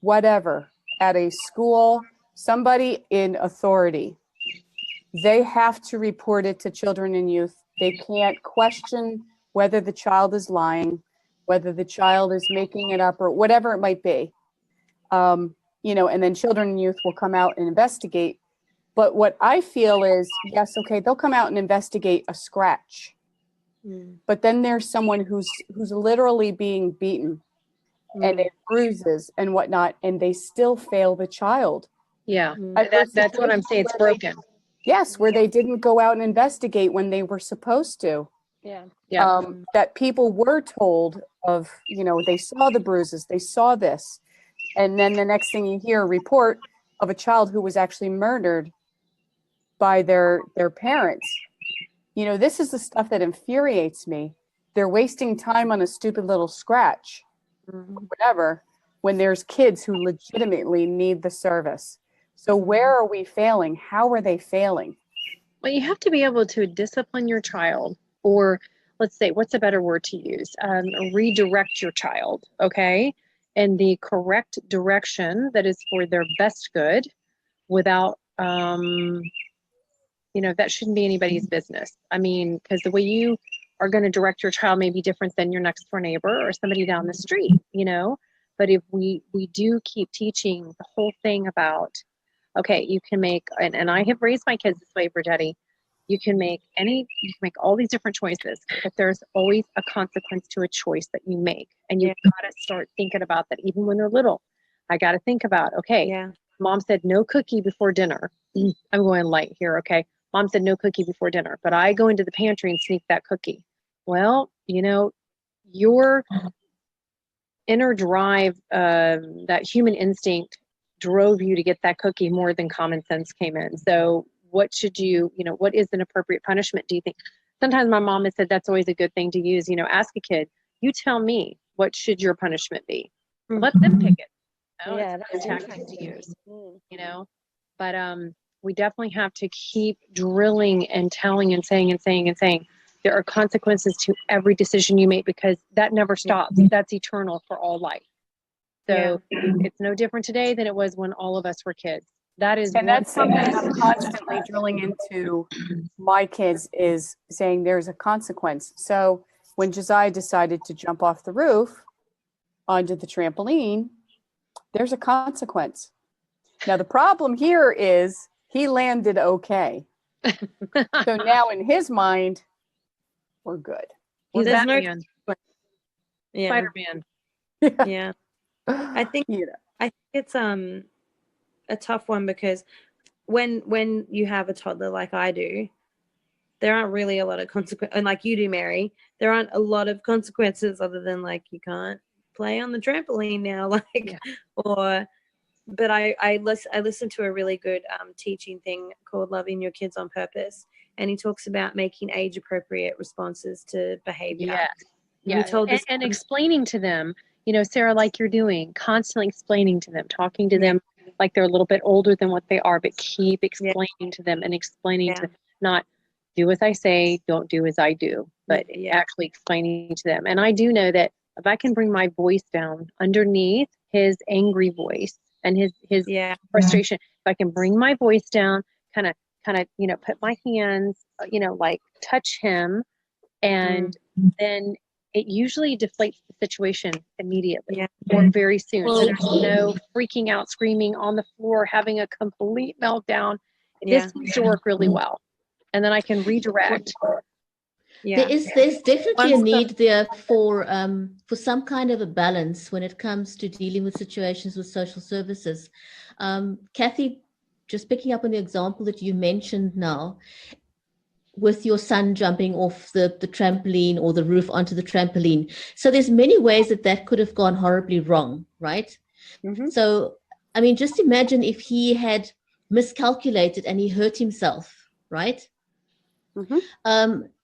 whatever at a school, somebody in authority, they have to report it to children and youth. They can't question whether the child is lying, whether the child is making it up, or whatever it might be. And then children and youth will come out and investigate. But what I feel is, yes, okay, they'll come out and investigate a scratch. But then there's someone who's literally being beaten and it bruises and whatnot, and they still fail the child. Yeah, that's what I'm saying. It's broken. Yes, where they didn't go out and investigate when they were supposed to. Yeah. That people were told of, they saw the bruises, they saw this. And then the next thing you hear, a report of a child who was actually murdered by their parents. This is the stuff that infuriates me. They're wasting time on a stupid little scratch, whatever, when there's kids who legitimately need the service. So where are we failing? How are they failing? Well, you have to be able to discipline your child, or let's say, what's a better word to use? Redirect your child, okay? In the correct direction that is for their best good, without, that shouldn't be anybody's business. I mean, because the way you are going to direct your child may be different than your next door neighbor or somebody down the street, But if we do keep teaching the whole thing about, okay, you can make, and I have raised my kids this way, Bridgetti, you can make all these different choices, but there's always a consequence to a choice that you make. And you've got to start thinking about that even when they're little. I got to think about, okay, Mom said no cookie before dinner. I'm going light here, okay? Mom said no cookie before dinner, but I go into the pantry and sneak that cookie. Well, your inner drive, that human instinct drove you to get that cookie more than common sense came in. So what should what is an appropriate punishment, do you think? Sometimes my mom has said that's always a good thing to use. Ask a kid, you tell me, what should your punishment be? Let them pick it. It's a tactic to use, But we definitely have to keep drilling and telling and saying and saying and saying there are consequences to every decision you make, because that never stops. That's eternal for all life. So it's no different today than it was when all of us were kids. And that's something I'm constantly drilling into my kids, is saying there's a consequence. So when Josiah decided to jump off the roof onto the trampoline, there's a consequence. Now the problem here is he landed okay. So now in his mind, we're good. He's There's Batman. Yeah. Spider-Man. Yeah. I think You know. I think it's a tough one because when you have a toddler like I do, there aren't really a lot of consequences, and like you do, Mary, there aren't a lot of consequences other than like you can't play on the trampoline now, like, or. But I listened to a really good teaching thing called Loving Your Kids on Purpose, and he talks about making age appropriate responses to behavior. Yes. And Yeah. he told us And explaining to them, you know, Sarah, like you're doing, constantly explaining to them, talking to them like they're a little bit older than what they are, but keep explaining to them and explaining to them, not do as I say, don't do as I do, but actually explaining to them. And I do know that if I can bring my voice down underneath his angry voice and his frustration, if I can bring my voice down, kind of, you know, put my hands, you know, like touch him, and then it usually deflates the situation immediately or very soon. So there's no freaking out, screaming on the floor, having a complete meltdown. This seems to work really well. And then I can redirect. There's definitely a need there for some kind of a balance when it comes to dealing with situations with social services. Kathy, just picking up on the example that you mentioned now, with your son jumping off the trampoline or the roof onto the trampoline. So there's many ways that could have gone horribly wrong, right? So, I mean, just imagine if he had miscalculated and he hurt himself, right?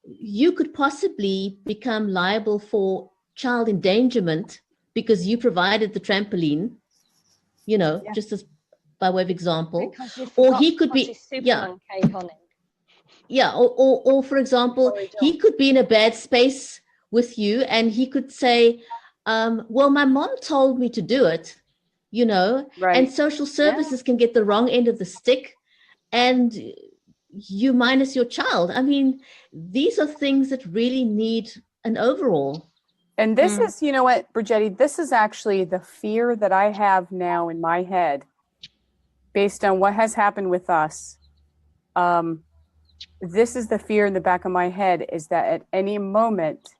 You could possibly become liable for child endangerment because you provided the trampoline, you know, just as by way of example. Or he could be, or for example, he could be in a bad space with you and he could say, well, my mom told me to do it, you know, and social services can get the wrong end of the stick, and you minus your child. I mean, these are things that really need an overhaul. And this is, you know what, Bridgetti, this is actually the fear that I have now in my head based on what has happened with us. This is the fear in the back of my head, is that at any moment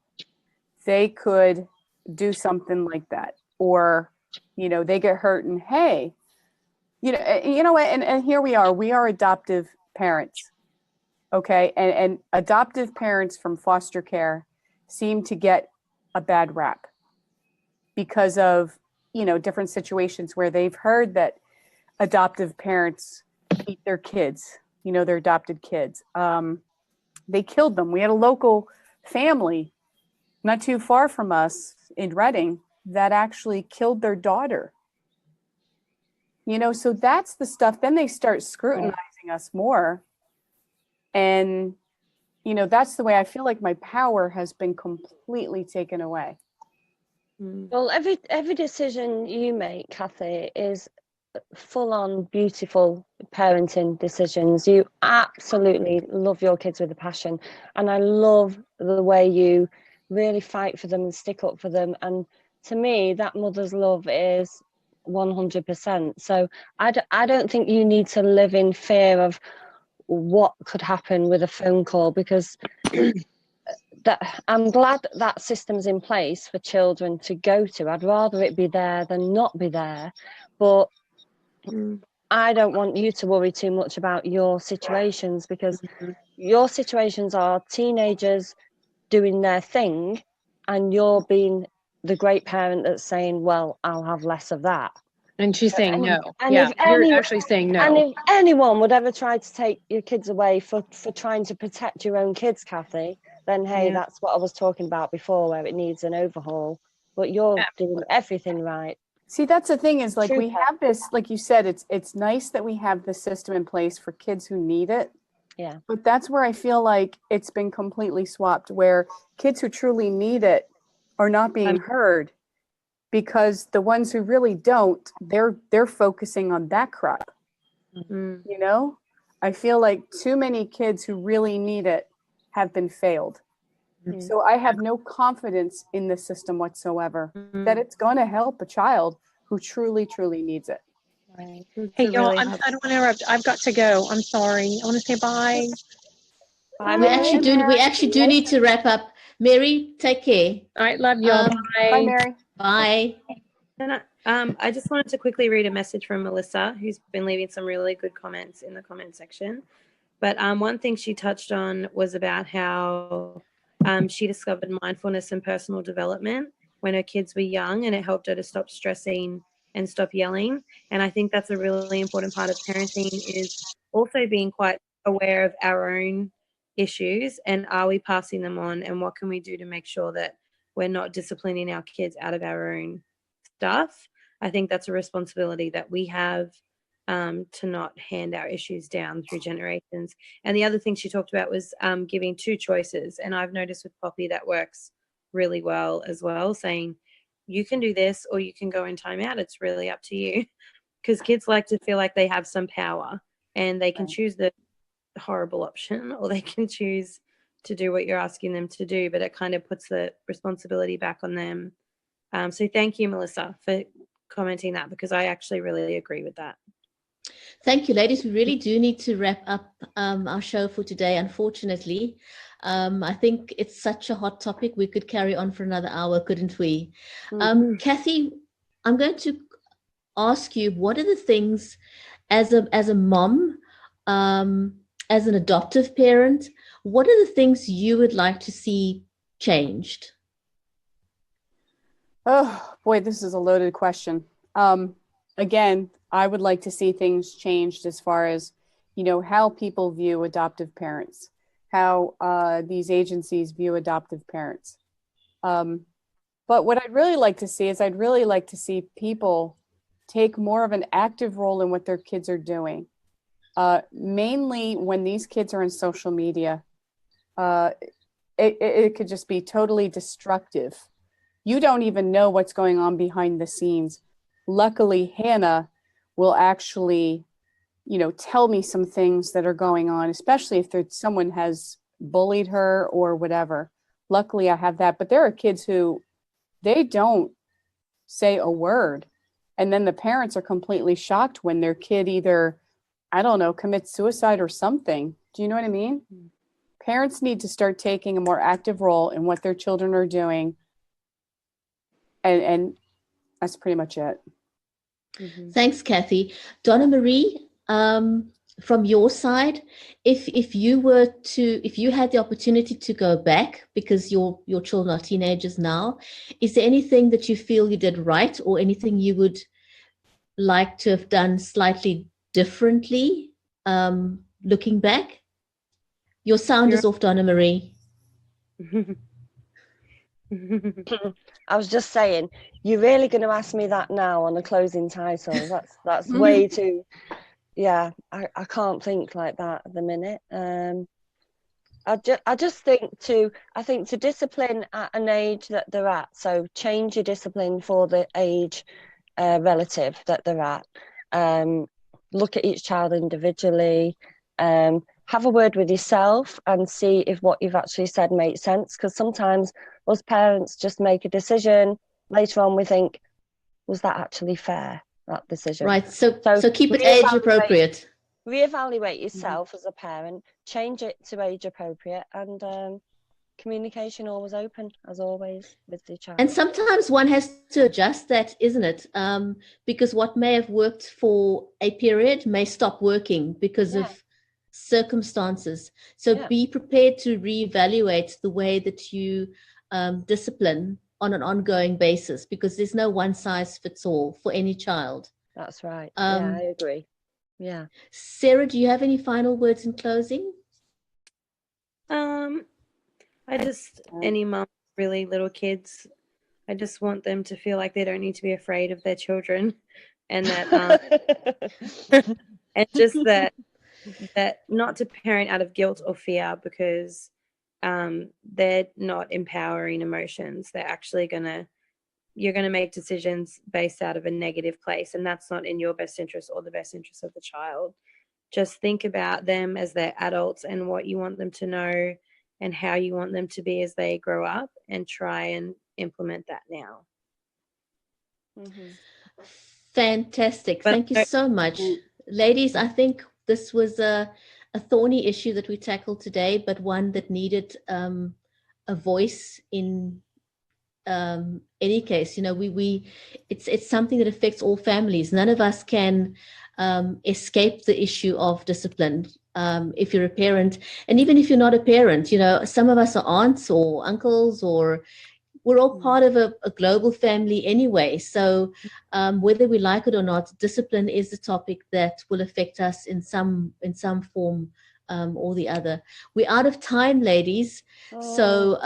they could do something like that, or, you know, they get hurt and, hey, you know what, and here we are adoptive parents. Okay. And adoptive parents from foster care seem to get a bad rap because of, you know, different situations where they've heard that adoptive parents beat their kids, you know, their adopted kids. They killed them. We had a local family not too far from us in Reading that actually killed their daughter. You know, so that's the stuff. Then they start scrutinizing us more. And, you know, that's the way I feel like my power has been completely taken away. Well, every decision you make, Kathy, is full on beautiful parenting decisions. You absolutely love your kids with a passion, and I love the way you really fight for them and stick up for them. And to me, that mother's love is 100%. So I don't think you need to live in fear of what could happen with a phone call, because that I'm glad that system's in place for children to go to. I'd rather it be there than not be there, but I don't want you to worry too much about your situations, because your situations are teenagers doing their thing, and you're being the great parent that's saying, well, I'll have less of that. And she's saying no. And you're actually saying no. And if anyone would ever try to take your kids away for trying to protect your own kids, Kathy, then hey, that's what I was talking about before, where it needs an overhaul. But you're doing everything right. See, that's the thing, is like we have this, like you said, it's nice that we have the system in place for kids who need it. Yeah. But that's where I feel like it's been completely swapped, where kids who truly need it are not being heard, because the ones who really don't, they're focusing on that crap. You know, I feel like too many kids who really need it have been failed. So I have no confidence in the system whatsoever that it's going to help a child who truly, truly needs it. Right. Hey, y'all, I don't want to interrupt. I've got to go. I'm sorry. I want to say bye. Bye, We actually do need to wrap up. Mary, take care. All right. Love y'all. Bye. Bye, Mary. Bye. I just wanted to quickly read a message from Melissa, who's been leaving some really good comments in the comment section. But one thing she touched on was about how she discovered mindfulness and personal development when her kids were young, and it helped her to stop stressing and stop yelling. And I think that's a really important part of parenting, is also being quite aware of our own issues, and are we passing them on, and what can we do to make sure that we're not disciplining our kids out of our own stuff. I think that's a responsibility that we have, to not hand our issues down through generations. And the other thing she talked about was giving two choices. And I've noticed with Poppy that works really well as well, saying you can do this or you can go in timeout. It's really up to you. Because kids like to feel like they have some power, and they can choose the horrible option, or they can choose to do what you're asking them to do, but it kind of puts the responsibility back on them. So thank you, Melissa, for commenting that, because I actually really agree with that. Thank you, ladies. We really do need to wrap up our show for today, unfortunately. I think it's such a hot topic. We could carry on for another hour, couldn't we? Kathy, I'm going to ask you, what are the things as a mom, as an adoptive parent, what are the things you would like to see changed? Oh boy, this is a loaded question. Again, I would like to see things changed as far as, how people view adoptive parents, how these agencies view adoptive parents. But what I'd really like to see is I'd really like to see people take more of an active role in what their kids are doing. Mainly when these kids are in social media, it could just be totally destructive. You don't even know what's going on behind the scenes. Luckily, Hannah will actually, tell me some things that are going on, especially if someone has bullied her or whatever. Luckily, I have that. But there are kids who, they don't say a word. And then the parents are completely shocked when their kid either, I don't know, commits suicide or something. Do you know what I mean? Parents need to start taking a more active role in what their children are doing. And that's pretty much it. Thanks, Kathy. Donna-Marie, from your side, if you had the opportunity to go back, because your children are teenagers now, is there anything that you feel you did right, or anything you would like to have done slightly differently, looking back? Your sound is off, Donna-Marie. I was just saying, you're really going to ask me that now on the closing title? That's way too. Yeah, I can't think like that at the minute. I just think to discipline at an age that they're at. So change your discipline for the age relative that they're at. Look at each child individually. Have a word with yourself and see if what you've actually said makes sense. Because sometimes us parents just make a decision. Later on, we think, was that actually fair, that decision? Right. So keep it age appropriate. Reevaluate yourself as a parent, change it to age appropriate, and communication always open, as always, with the child. And sometimes one has to adjust that, isn't it? Because what may have worked for a period may stop working because of circumstances. So be prepared to reevaluate the way that you discipline on an ongoing basis, because there's no one size fits all for any child. That's right. I agree. Yeah. Sarah, do you have any final words in closing? I just, any mom, really little kids, I just want them to feel like they don't need to be afraid of their children, and that and just that not to parent out of guilt or fear, because they're not empowering emotions. They're actually you're gonna make decisions based out of a negative place, and that's not in your best interest or the best interest of the child. Just think about them as they're adults and what you want them to know and how you want them to be as they grow up, and try and implement that now. Fantastic. Thank you so much. Ladies, I think this was a thorny issue that we tackled today, but one that needed a voice in any case, it's something that affects all families. None of us can escape the issue of discipline. If you're a parent, and even if you're not a parent, some of us are aunts or uncles, or we're all part of a global family anyway. So whether we like it or not, discipline is the topic that will affect us in some form or the other. We're out of time, ladies. So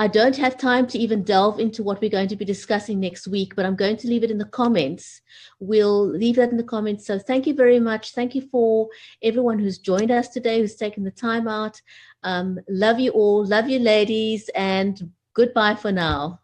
I don't have time to even delve into what we're going to be discussing next week, but I'm going to leave it in the comments. We'll leave that in the comments. So thank you very much. Thank you for everyone who's joined us today, who's taken the time out. Love you all. Love you, ladies. And goodbye for now.